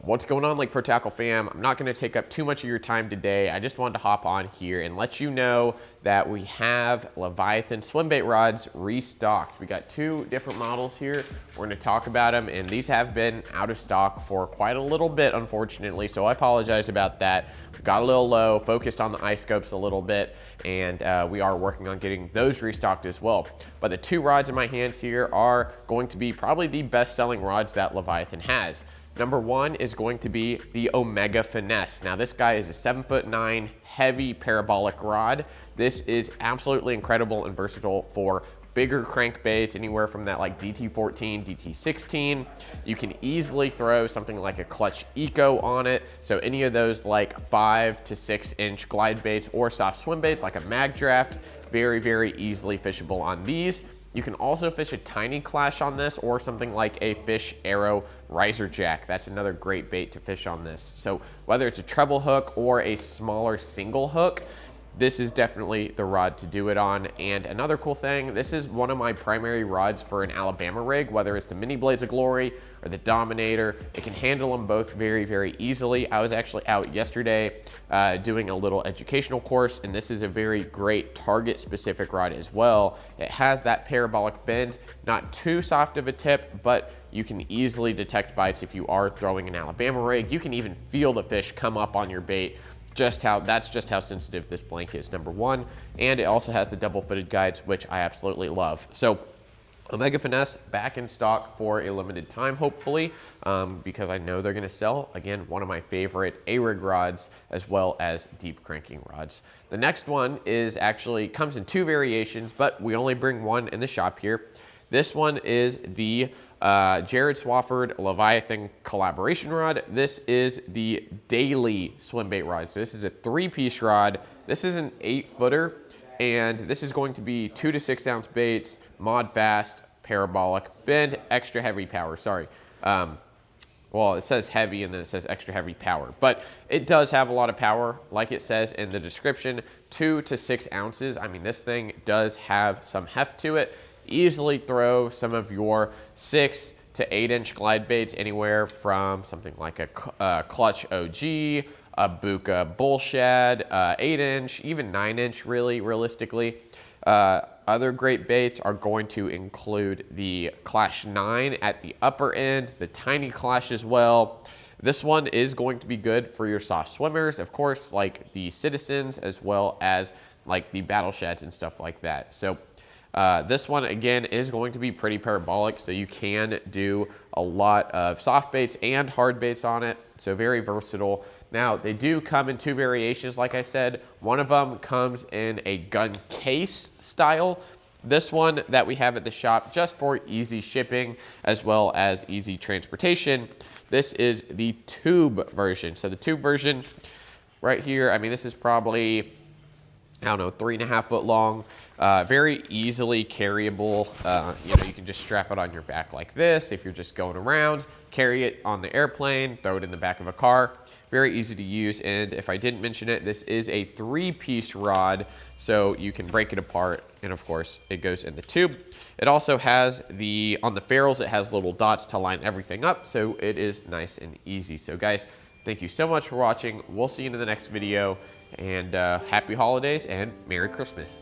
What's going on, Lake Pro Tackle fam? I'm not going to take up too much of your time today. I just wanted to hop on here and let you know that we have Leviathan swim bait rods restocked. We got two different models here. We're going to talk about them, and these have been out of stock for quite a little bit, unfortunately, so I apologize about that. We got a little low, focused on the ice scopes a little bit, and we are working on getting those restocked as well. But the two rods in my hands here are going to be probably the best-selling rods that Leviathan has. Number one is going to be the Omega Finesse. Now this guy is a 7'9" heavy parabolic rod. This is absolutely incredible and versatile for bigger crankbaits, anywhere from that like DT14, DT16. You can easily throw something like a Clutch Eco on it. So any of those like 5 to 6 inch glide baits or soft swim baits like a Mag Draft, very, very easily fishable on these. You can also fish a tiny clash on this, or something like a Fish Arrow riser jack. That's another great bait to fish on this. So whether it's a treble hook or a smaller single hook, this is definitely the rod to do it on. And another cool thing, this is one of my primary rods for an Alabama rig, whether it's the Mini Blades of Glory or the Dominator. It can handle them both very, very easily. I was actually out yesterday doing a little educational course, and this is a very great target specific rod as well. It has that parabolic bend, not too soft of a tip, but you can easily detect bites if you are throwing an Alabama rig. You can even feel the fish come up on your bait. That's just how sensitive this blank is, number one. And it also has the double-footed guides, which I absolutely love. So Omega Finesse back in stock for a limited time, hopefully, because I know they're going to sell. Again, one of my favorite A-rig rods, as well as deep cranking rods. The next one is actually comes in two variations, but we only bring one in the shop here. This one is the Jared Swafford Leviathan collaboration rod. This is the daily swim bait rod. So this is a 3-piece rod. This is an 8-footer, and this is going to be 2 to 6 ounce baits, mod fast, parabolic, bend, extra heavy power. Sorry. Well, it says heavy and then it says extra heavy power, but it does have a lot of power, like it says in the description, 2 to 6 ounces. I mean, this thing does have some heft to it. Easily throw some of your 6 to 8 inch glide baits, anywhere from something like a Clutch OG, a Buka Bull Shad, 8 inch, even 9 inch really, realistically. Other great baits are going to include the Clash 9 at the upper end, the Tiny Clash as well. This one is going to be good for your soft swimmers, of course, like the Citizens, as well as like the Battle Shads and stuff like that. So this one, again, is going to be pretty parabolic, so you can do a lot of soft baits and hard baits on it, so very versatile. Now, they do come in two variations, like I said. One of them comes in a gun case style. This one that we have at the shop, just for easy shipping as well as easy transportation, this is the tube version. So the tube version right here, I mean, this is probably, I don't know, 3.5 foot long, very easily carryable. You know, you can just strap it on your back like this if you're just going around, carry it on the airplane, throw it in the back of a car. Very easy to use, and if I didn't mention it, this is a 3-piece rod, so you can break it apart, and of course, it goes in the tube. It also has on the ferrules, it has little dots to line everything up, so it is nice and easy. So guys, thank you so much for watching. We'll see you in the next video. And happy holidays and Merry Christmas.